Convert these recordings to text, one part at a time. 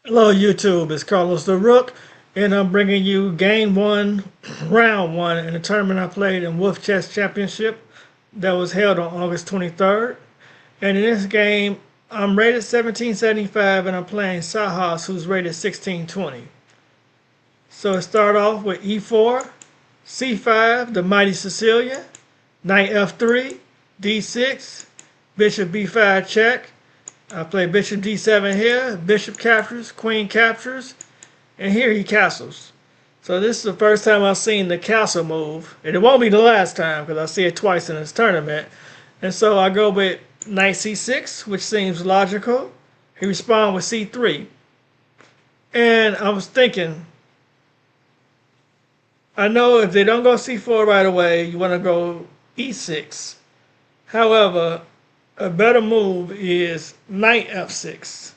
Hello, YouTube. It's Carlos the Rook, and I'm bringing you Game 1, Round 1 in the tournament I played in Wolf Chess Championship that was held on August 23rd. And in this game, I'm rated 1775 and I'm playing Sahas, who's rated 1620. So it started off with E4, C5, the mighty Sicilian, Knight F3, D6, Bishop B5 check. I play Bishop D7 here, Bishop captures, Queen captures, and here he castles. So this is the first time I've seen the castle move, and it won't be the last time because I see it twice in this tournament. And so I go with Knight C6, which seems logical. He responds with C3. And I was thinking, I know if they don't go C4 right away, you want to go E6. However, a better move is Knight F6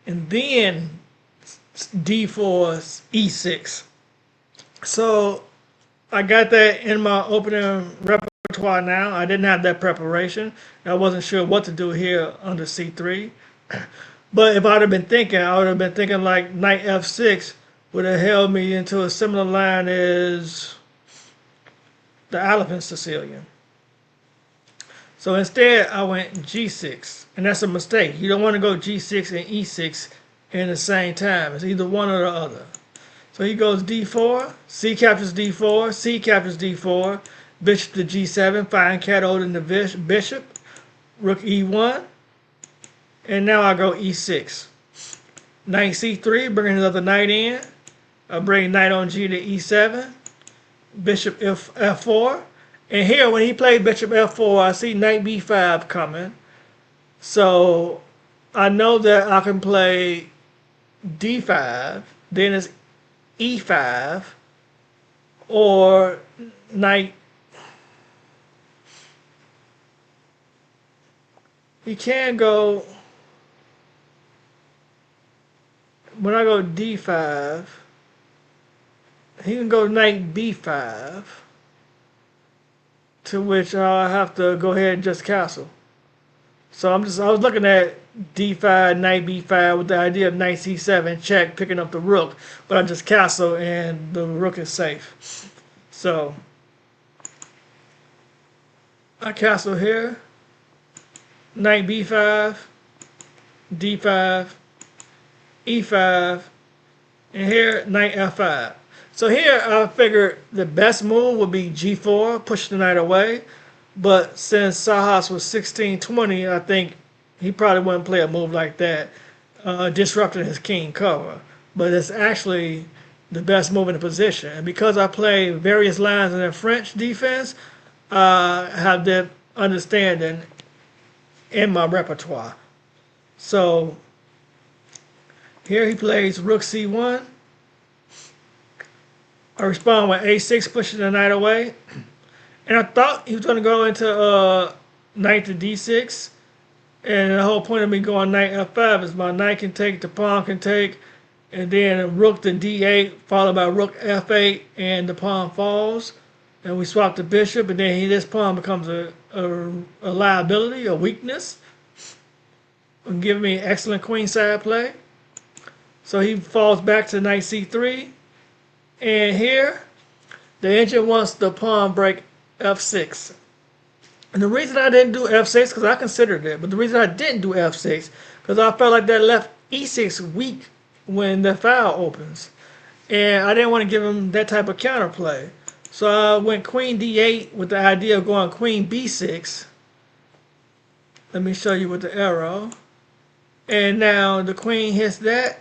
and then D4 E6. So I got that in my opening repertoire now. I didn't have that preparation. I wasn't sure what to do here under C3. But if I'd have been thinking, I would have been thinking like Knight F6 would have held me into a similar line as the Elephant Sicilian. So instead, I went G6, and that's a mistake. You don't want to go G6 and E6 in the same time. It's either one or the other. So he goes D4, C captures D4, C captures D4, Bishop to G7, fine cat holding the bishop, Rook E1, and now I go E6. Knight C3, bringing another knight in. I bring knight on G to E7, Bishop F4, and here, when he played Bishop F4, I see Knight B5 coming. So I know that I can play D5, then it's E5, or Knight. He can go, when I go D5, he can go Knight B5, to which I have to go ahead and just castle. So I was looking at D5, Knight B5 with the idea of Knight C7 check, picking up the rook, but I just castle and the rook is safe. So I castle here, Knight B5, D5, E5, and here Knight F5. So here I figured the best move would be G4, push the knight away. But since Sahas was 1620, I think he probably wouldn't play a move like that, disrupting his king cover. But it's actually the best move in the position. And because I play various lines in the French defense, I have that understanding in my repertoire. So here he plays Rook C1. I respond with A6, pushing the knight away. And I thought he was going to go into knight to D6. And the whole point of me going knight F5 is my knight can take, the pawn can take, and then rook to D8, followed by rook F8, and the pawn falls. And we swap the bishop, and then this pawn becomes a liability, a weakness, and give me excellent queenside play. So he falls back to knight C3. And here, the engine wants the pawn break F6. And the reason I didn't do F6, because I considered it, but the reason I didn't do F6, because I felt like that left E6 weak when the file opens. And I didn't want to give him that type of counterplay. So I went Queen D8 with the idea of going Queen B6. Let me show you with the arrow. And now the queen hits that,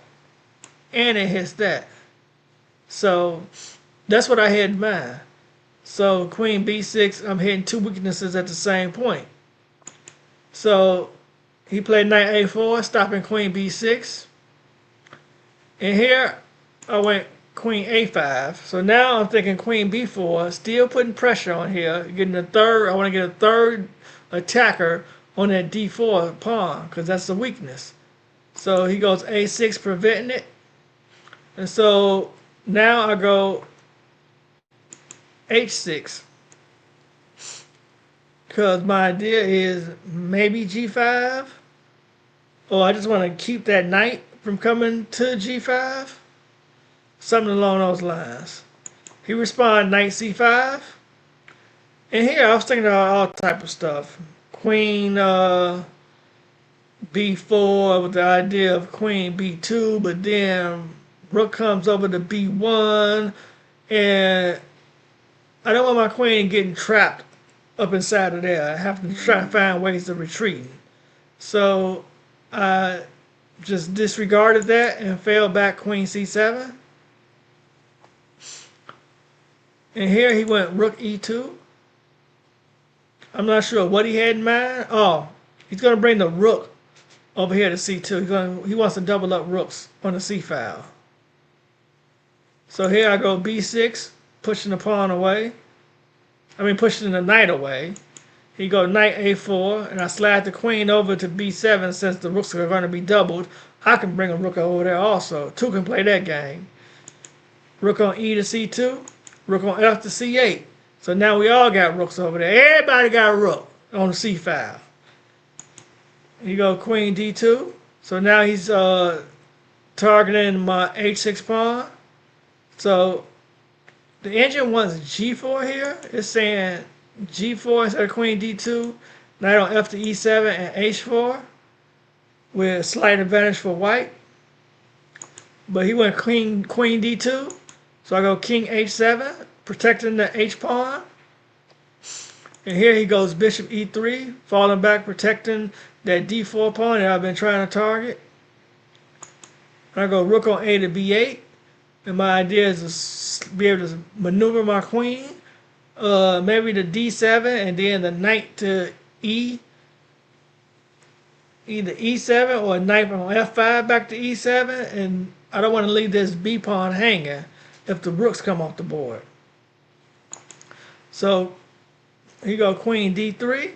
and it hits that. So that's what I had in mind. So Queen B6, I'm hitting two weaknesses at the same point. So he played Knight A4, stopping Queen B6. And here I went Queen A5. So now I'm thinking Queen B4, still putting pressure on here, getting a third. I want to get a third attacker on that D4 pawn because that's the weakness. So he goes A6, preventing it. And so now I go H6. Because my idea is maybe G5. Or I just want to keep that knight from coming to g5? Something along those lines. He responded knight c5. And here I was thinking about all type of stuff. Queen b4 with the idea of queen b2, but then rook comes over to b1, and I don't want my queen getting trapped up inside of there. I have to try to find ways to retreat. So I just disregarded that and fell back queen c7. And here he went rook e2. I'm not sure what he had in mind. Oh, he's going to bring the rook over here to c2. He wants to double up rooks on the c file. So here I go b6, pushing the pawn away. Pushing the knight away. He go knight a4, and I slide the queen over to b7 since the rooks are going to be doubled. I can bring a rook over there also. Two can play that game. Rook on e to c2, rook on f to c8. So now we all got rooks over there. Everybody got a rook on the c file. You go queen d2. So now he's targeting my h6 pawn. So the engine wants g4 here. It's saying g4 instead of queen d2. Knight on f to e7 and h4 with slight advantage for white. But he went queen d2. So I go king h7, protecting the h pawn. And here he goes bishop e3, falling back, protecting that d4 pawn that I've been trying to target. And I go rook on a to b8. And my idea is to be able to maneuver my queen. Maybe to d7 and then the knight to e. Either e7 or a knight from f5 back to e7. And I don't want to leave this b pawn hanging if the rooks come off the board. So he go queen d3.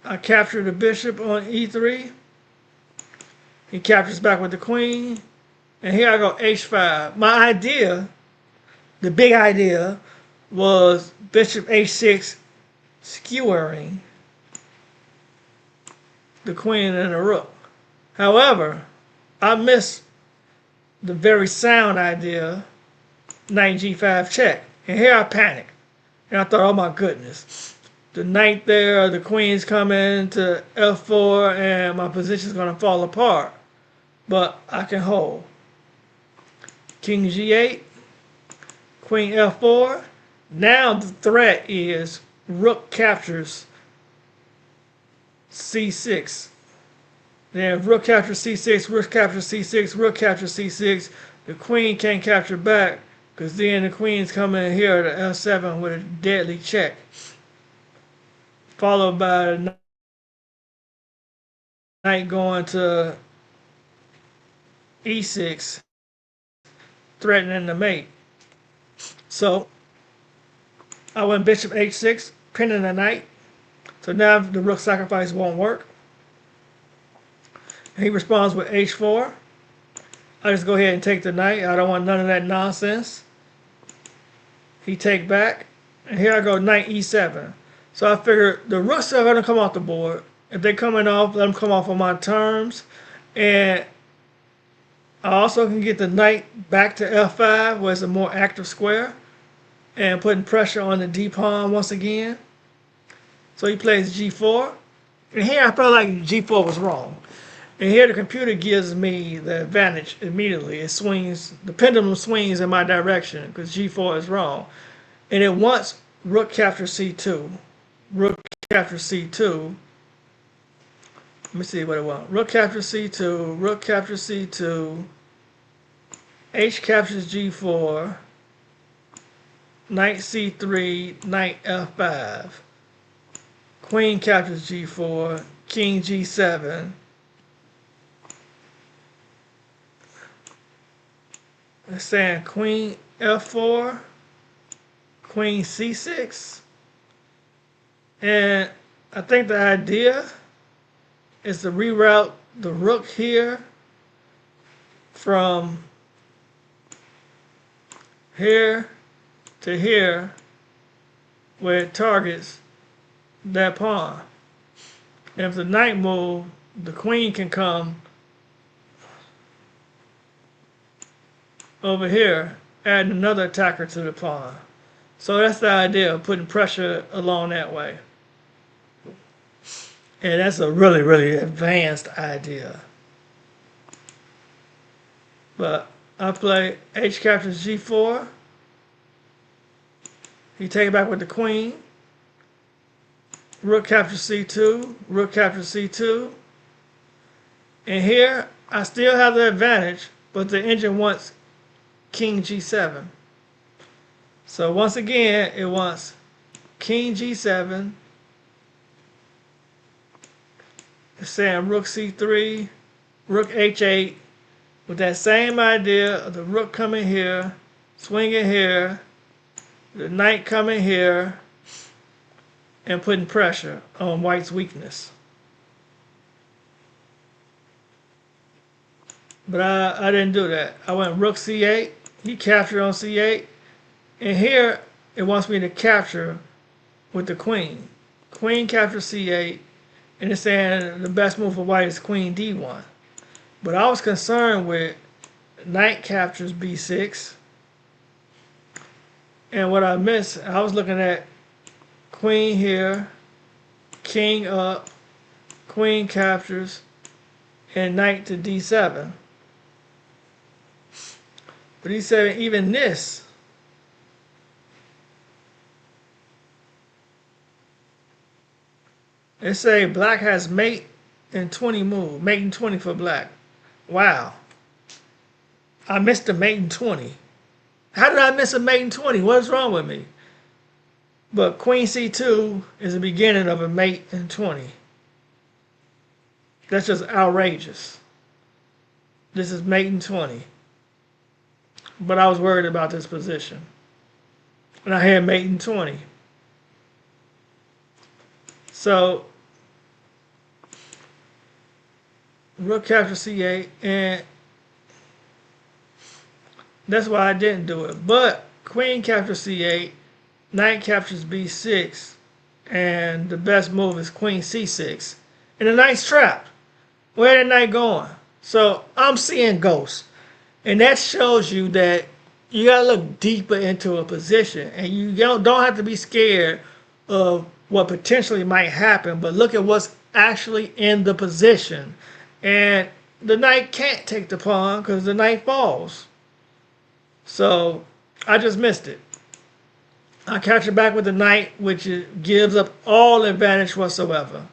I capture the bishop on e3. He captures back with the queen. And here I go h5. My idea, the big idea, was bishop h6 skewering the queen and the rook. However, I missed the very sound idea, knight g5 check. And here I panicked. And I thought, oh my goodness. The knight there, the queen's coming to f4, and my position's going to fall apart. But I can hold. King g8, queen f4. Now the threat is rook captures c6. Then if rook captures c6, rook captures c6, rook captures c6. The queen can't capture back because then the queen's coming here to f7 with a deadly check. Followed by the knight going to e6. Threatening the mate. So I went bishop h6, pinning the knight. So now the rook sacrifice won't work. And he responds with h4. I just go ahead and take the knight. I don't want none of that nonsense. He take back. And here I go knight e7. So I figure the rooks are going to come off the board. If they're coming off, let them come off on my terms. And I also can get the knight back to f5 where it's a more active square and putting pressure on the d pawn once again. So he plays g4. And here I felt like g4 was wrong. And here the computer gives me the advantage immediately. It swings, the pendulum swings in my direction because g4 is wrong. And it wants rook captures c2. Rook captures c2. Let me see what it wants. Rook captures c2, rook captures c2, h captures g4, knight c3, knight f5, queen captures g4, king g7, it's saying queen f4, queen c6, and I think the idea is to reroute the rook here from here to here where it targets that pawn. And if the knight move, the queen can come over here, adding another attacker to the pawn. So that's the idea of putting pressure along that way. And that's a really, really advanced idea. But I play H captures G4. He take it back with the queen. Rook captures C2. Rook captures C2. And here, I still have the advantage, but the engine wants King G7. So once again, it wants King G7. It's saying Rook C3, Rook H8, with that same idea of the rook coming here, swinging here, the knight coming here, and putting pressure on white's weakness. But I didn't do that. I went Rook C8, he captured on C8, and here it wants me to capture with the queen. Queen captures C8, and it's saying the best move for white is Queen D1. But I was concerned with knight captures B6. And what I missed, I was looking at queen here, king up, queen captures, and knight to D7. But he said even this, it say black has mate and 20 move, mate and 20 for black. Wow. I missed the mate and 20. How did I miss a mate and 20? What is wrong with me? But Queen C2 is the beginning of a mate and 20. That's just outrageous. This is mate and 20. But I was worried about this position. And I had mate and 20. So rook captures C8, and that's why I didn't do it. But queen captures C8, knight captures B6, and the best move is queen C6. And the knight's trapped. Where the knight going? So I'm seeing ghosts. And that shows you that you gotta look deeper into a position, and you don't have to be scared of what potentially might happen, but look at what's actually in the position. And the knight can't take the pawn because the knight falls. So I just missed it. I capture back with the knight, which gives up all advantage whatsoever.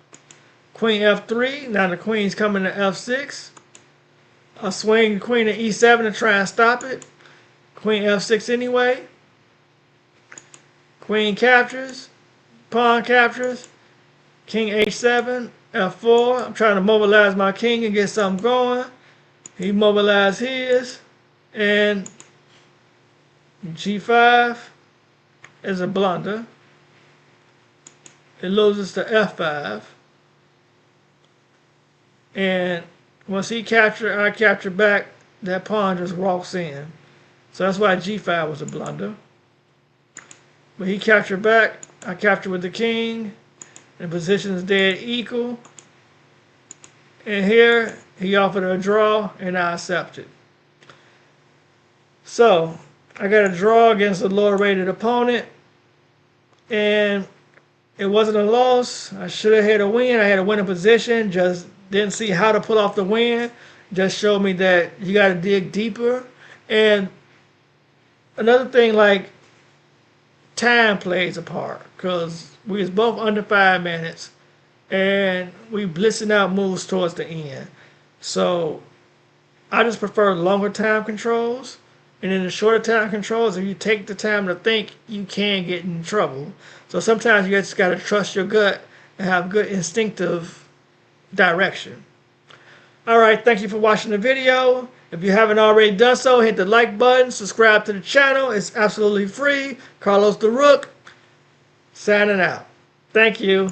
Queen F3. Now the queen's coming to F6. I swing the queen to E7 to try and stop it. Queen F6 anyway. Queen captures. Pawn captures. King H7. F4. I'm trying to mobilize my king and get something going. He mobilized his. And G5 is a blunder. It loses to F5. And once he captured, I capture back, that pawn just walks in. So that's why G5 was a blunder. But he captured back, I capture with the king. The position is dead equal. And here, he offered a draw, and I accepted. So, I got a draw against a lower rated opponent. And it wasn't a loss. I should have had a win. I had a winning position. Just didn't see how to pull off the win. Just showed me that you got to dig deeper. And another thing, like, time plays a part. Because we was both under 5 minutes. And we blitzing out moves towards the end. So, I just prefer longer time controls. And in the shorter time controls, if you take the time to think, you can get in trouble. So sometimes you just got to trust your gut and have good instinctive direction. Alright, thank you for watching the video. If you haven't already done so, hit the like button, subscribe to the channel. It's absolutely free. Carlos the Rook, signing out. Thank you.